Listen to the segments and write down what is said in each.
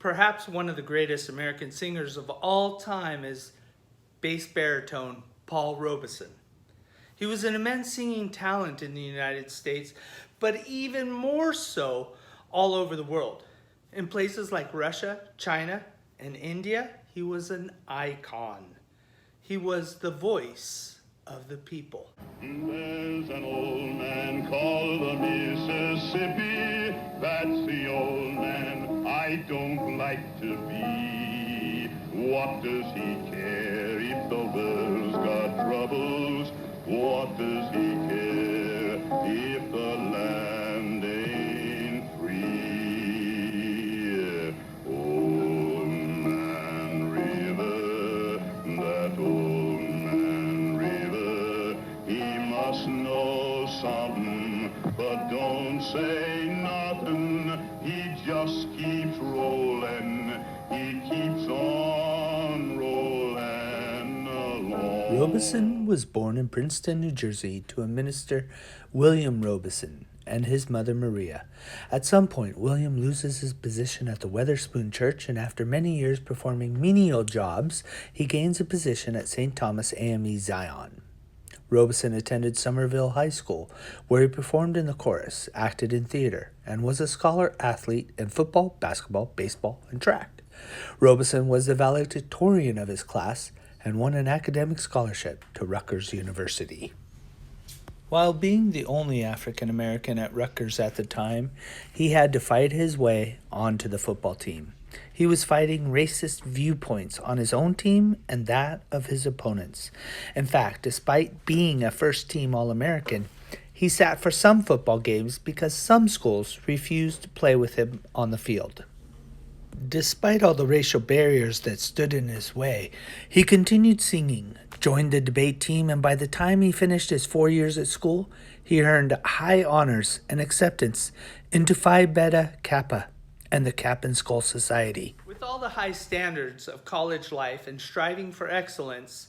Perhaps one of the greatest American singers of all time is bass baritone Paul Robeson. He was an immense singing talent in the United States, but even more so all over the world. In places like Russia, China, and India, he was an icon. He was the voice of the people. There's an old man called the Mississippi. That's the old man I don't like to be. What does he care if the world's got troubles? What does he care if the land ain't free? Old Man River, that old man River, he must know something, but don't say nothing. He just keeps rolling, he keeps on rolling along. Robeson was born in Princeton, New Jersey, to a minister, William Robeson, and his mother, Maria. At some point, William loses his position at the Wetherspoon Church, and after many years performing menial jobs, he gains a position at St. Thomas AME Zion. Robeson attended Somerville High School, where he performed in the chorus, acted in theater, and was a scholar athlete in football, basketball, baseball, and track. Robeson was the valedictorian of his class and won an academic scholarship to Rutgers University. While being the only African American at Rutgers at the time, he had to fight his way onto the football team. He was fighting racist viewpoints on his own team and that of his opponents. In fact, despite being a first-team All-American, he sat for some football games because some schools refused to play with him on the field. Despite all the racial barriers that stood in his way, he continued singing, joined the debate team, and by the time he finished his 4 years at school, he earned high honors and acceptance into Phi Beta Kappa and the Cap and Skull Society. With all the high standards of college life and striving for excellence,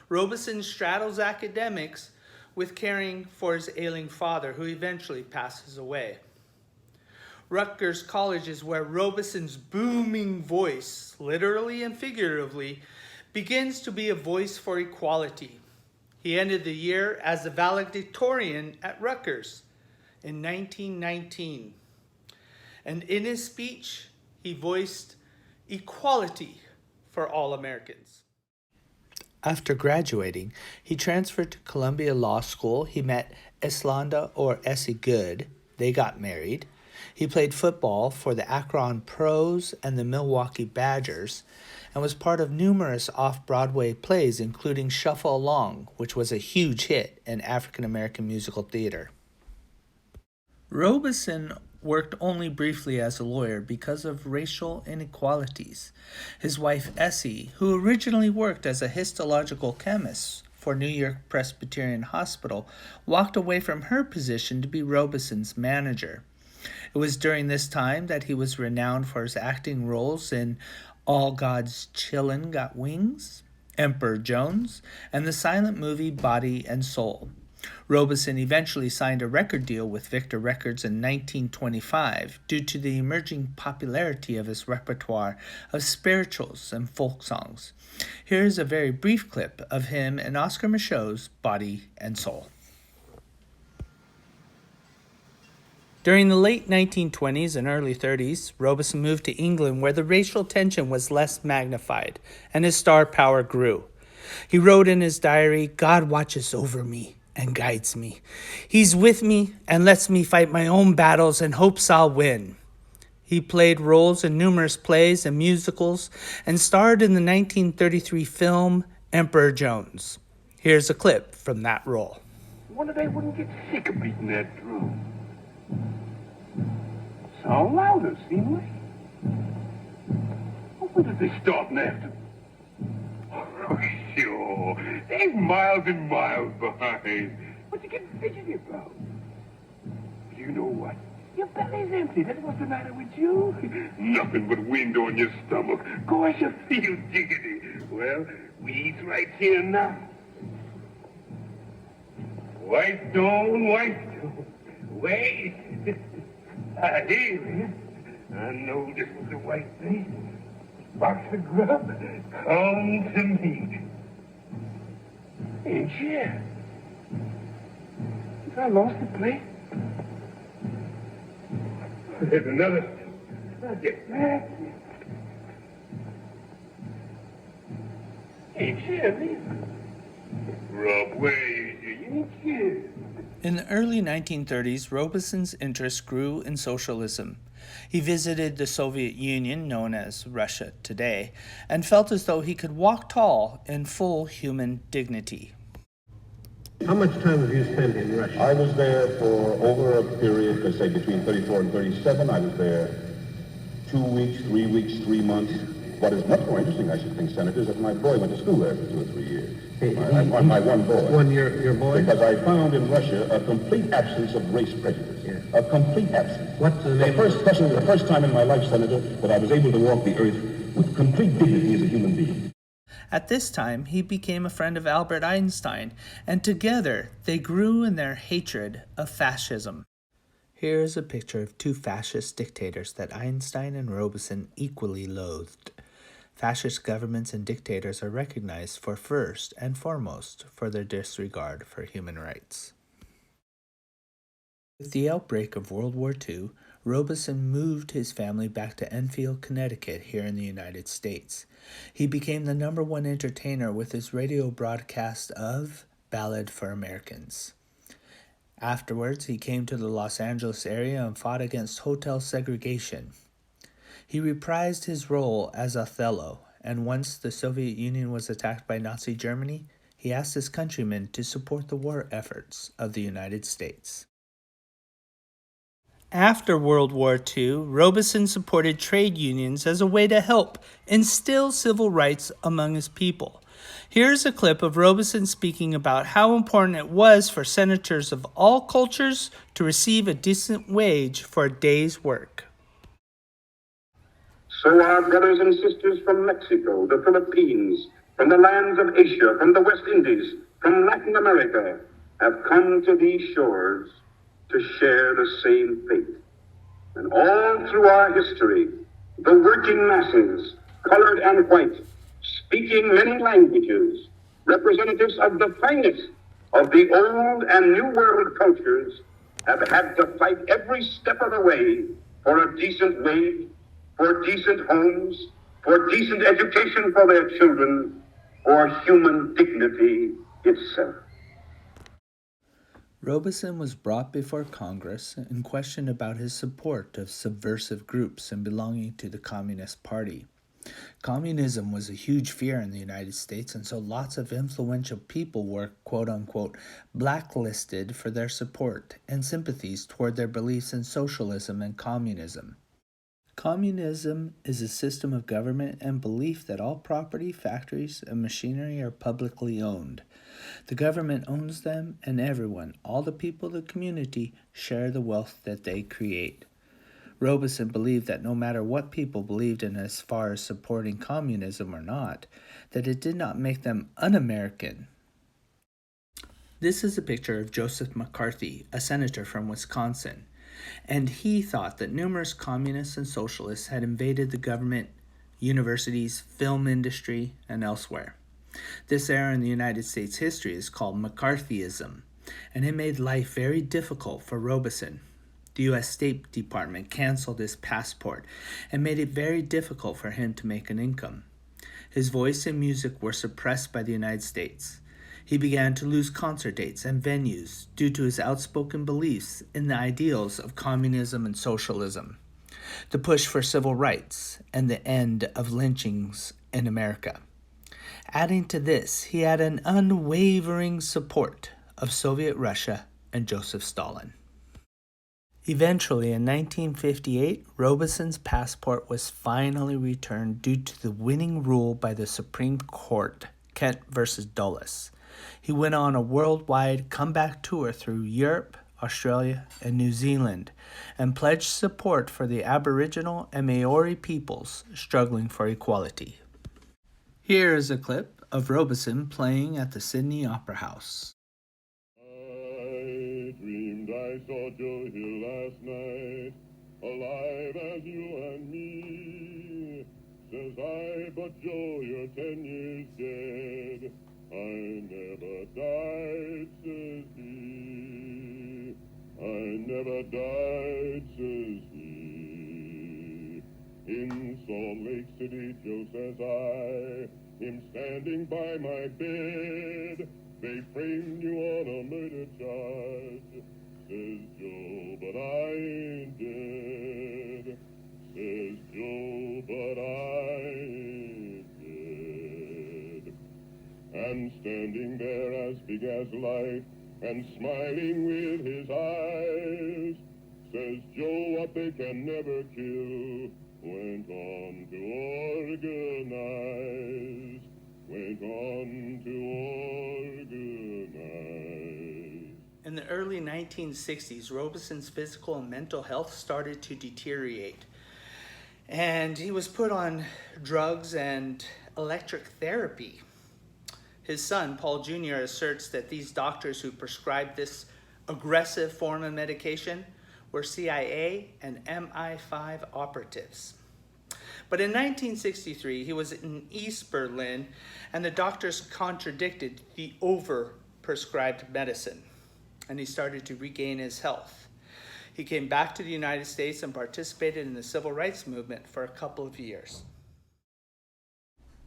Robeson straddles academics with caring for his ailing father, who eventually passes away. Rutgers College is where Robeson's booming voice, literally and figuratively, begins to be a voice for equality. He ended the year as the valedictorian at Rutgers in 1919. And in his speech, he voiced equality for all Americans. After graduating, he transferred to Columbia Law School. He met Eslanda or Essie Good. They got married. He played football for the Akron Pros and the Milwaukee Badgers, and was part of numerous off-Broadway plays, including Shuffle Along, which was a huge hit in African-American musical theater. Robeson worked only briefly as a lawyer because of racial inequalities. His wife Essie, who originally worked as a histological chemist for New York Presbyterian Hospital, walked away from her position to be Robeson's manager. It was during this time that he was renowned for his acting roles in All God's Chillin' Got Wings, Emperor Jones, and the silent movie Body and Soul. Robeson eventually signed a record deal with Victor Records in 1925 due to the emerging popularity of his repertoire of spirituals and folk songs. Here's a very brief clip of him and Oscar Michaud's Body and Soul. During the late 1920s and early 30s, Robeson moved to England, where the racial tension was less magnified and his star power grew. He wrote in his diary, "God watches over me and guides me. He's with me and lets me fight my own battles and hopes I'll win." He played roles in numerous plays and musicals and starred in the 1933 film Emperor Jones. Here's a clip from that role. Wonder they wouldn't get sick of beating that drum. Sound louder, seem like. When did they start after? Oh, sure. They're miles and miles behind. What you getting fidgety about? But you know what? Your belly's empty. That's what's the matter with you. Nothing but wind on your stomach. Course you feel diggity. Well, we eat right here now. White stone, white stone. Wait. I hear you. I know this was the right thing. Box of grub, come to me. Ain't you? I lost the plate. There's another. I'll get back. Ain't you? Grub, where is you? Ain't you? In the early 1930s, Robeson's interest grew in socialism. He visited the Soviet Union, known as Russia today, and felt as though he could walk tall in full human dignity. How much time have you spent in Russia? I was there for over a period, let's say between 34 and 37. I was there 2 weeks, 3 weeks, 3 months. What is much more interesting, I should think, Senator, is that my boy went to school there for 2 or 3 years. My one boy. Your boy? Because I found in Russia a complete absence of race prejudice. Yeah. A complete absence. What's the name? The first time in my life, Senator, that I was able to walk the earth with complete dignity as a human being. At this time, he became a friend of Albert Einstein, and together they grew in their hatred of fascism. Here is a picture of two fascist dictators that Einstein and Robeson equally loathed. Fascist governments and dictators are recognized for first and foremost for their disregard for human rights. With the outbreak of World War II, Robeson moved his family back to Enfield, Connecticut, here in the United States. He became the #1 entertainer with his radio broadcast of Ballad for Americans. Afterwards, he came to the Los Angeles area and fought against hotel segregation. He reprised his role as Othello, and once the Soviet Union was attacked by Nazi Germany, he asked his countrymen to support the war efforts of the United States. After World War II, Robeson supported trade unions as a way to help instill civil rights among his people. Here's a clip of Robeson speaking about how important it was for senators of all cultures to receive a decent wage for a day's work. So our brothers and sisters from Mexico, the Philippines, from the lands of Asia, from the West Indies, from Latin America, have come to these shores to share the same fate. And all through our history, the working masses, colored and white, speaking many languages, representatives of the finest of the old and new world cultures, have had to fight every step of the way for a decent wage, for decent homes, for decent education for their children, for human dignity itself. Robeson was brought before Congress and questioned about his support of subversive groups and belonging to the Communist Party. Communism was a huge fear in the United States, and so lots of influential people were, quote-unquote, blacklisted for their support and sympathies toward their beliefs in socialism and communism. Communism is a system of government and belief that all property, factories, and machinery are publicly owned. The government owns them, and everyone, all the people of the community, share the wealth that they create. Robeson believed that no matter what people believed in as far as supporting communism or not, that it did not make them un-American. This is a picture of Joseph McCarthy, a senator from Wisconsin, and he thought that numerous communists and socialists had invaded the government, universities, film industry, and elsewhere. This era in the United States history is called McCarthyism, and it made life very difficult for Robeson. The U.S. State Department canceled his passport and made it very difficult for him to make an income. His voice and music were suppressed by the United States. He began to lose concert dates and venues due to his outspoken beliefs in the ideals of communism and socialism, the push for civil rights, and the end of lynchings in America. Adding to this, he had an unwavering support of Soviet Russia and Joseph Stalin. Eventually, in 1958, Robeson's passport was finally returned due to the winning rule by the Supreme Court, Kent versus Dulles. He went on a worldwide comeback tour through Europe, Australia, and New Zealand, and pledged support for the Aboriginal and Maori peoples struggling for equality. Here is a clip of Robeson playing at the Sydney Opera House. I dreamed I saw Joe Hill last night alive as you and me. Says I, but Joe, you're 10 years dead. I never died, says he. I never died, says he. In Salt Lake City, Joe, says I, him standing by my bed. They framed you on a murder charge, says Joe, but I ain't dead. Says Joe, but I ain't dead. And standing there as big as life and smiling with his eyes, says Joe, what they can never kill went on to organize, went on to organize. In the early 1960s, Robeson's physical and mental health started to deteriorate, and he was put on drugs and electric therapy. His son, Paul Jr., asserts that these doctors who prescribed this aggressive form of medication were CIA and MI5 operatives. But in 1963, he was in East Berlin, and the doctors contradicted the over-prescribed medicine, and he started to regain his health. He came back to the United States and participated in the civil rights movement for a couple of years.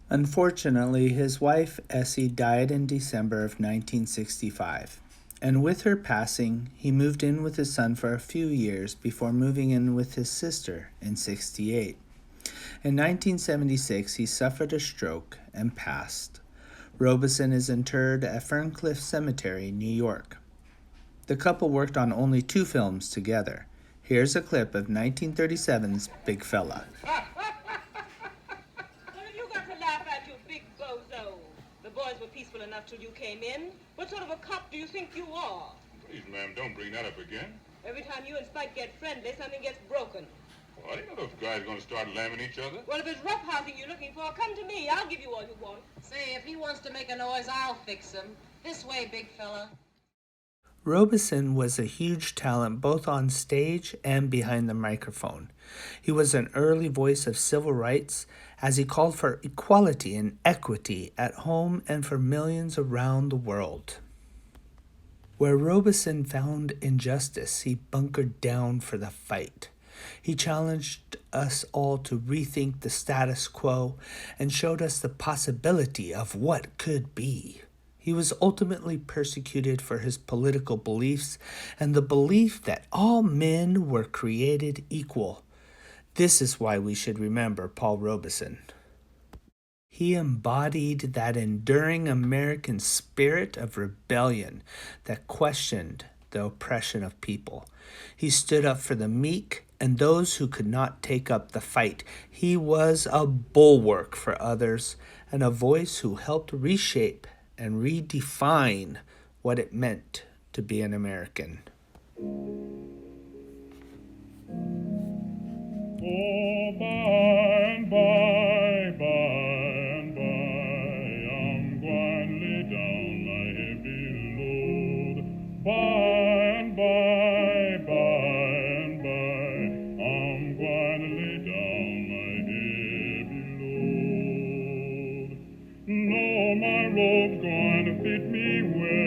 Unfortunately, his wife, Essie, died in December of 1965. And with her passing, he moved in with his son for a few years before moving in with his sister in 1968. In 1976, he suffered a stroke and passed. Robeson is interred at Ferncliff Cemetery, New York. The couple worked on only 2 films together. Here's a clip of 1937's Big Fella. What have you got to laugh at, you big bozo? The boys were peaceful enough till you came in. What sort of a cop do you think you are? Please, ma'am, don't bring that up again. Every time you and Spike get friendly, something gets broken. Well, I didn't know those guys are going to start lambing each other. Well, if it's roughhousing you're looking for, come to me. I'll give you all you want. Say, if he wants to make a noise, I'll fix him. This way, big fella. Robeson was a huge talent both on stage and behind the microphone. He was an early voice of civil rights as he called for equality and equity at home and for millions around the world. Where Robeson found injustice, he bunkered down for the fight. He challenged us all to rethink the status quo and showed us the possibility of what could be. He was ultimately persecuted for his political beliefs and the belief that all men were created equal. This is why we should remember Paul Robeson. He embodied that enduring American spirit of rebellion that questioned the oppression of people. He stood up for the meek and those who could not take up the fight. He was a bulwark for others and a voice who helped reshape and redefine what it meant to be an American. Oh, by and by, I'm going to lay down my heavy load. By and by, I'm going to lay down my heavy load. No, my robe's going to fit me well.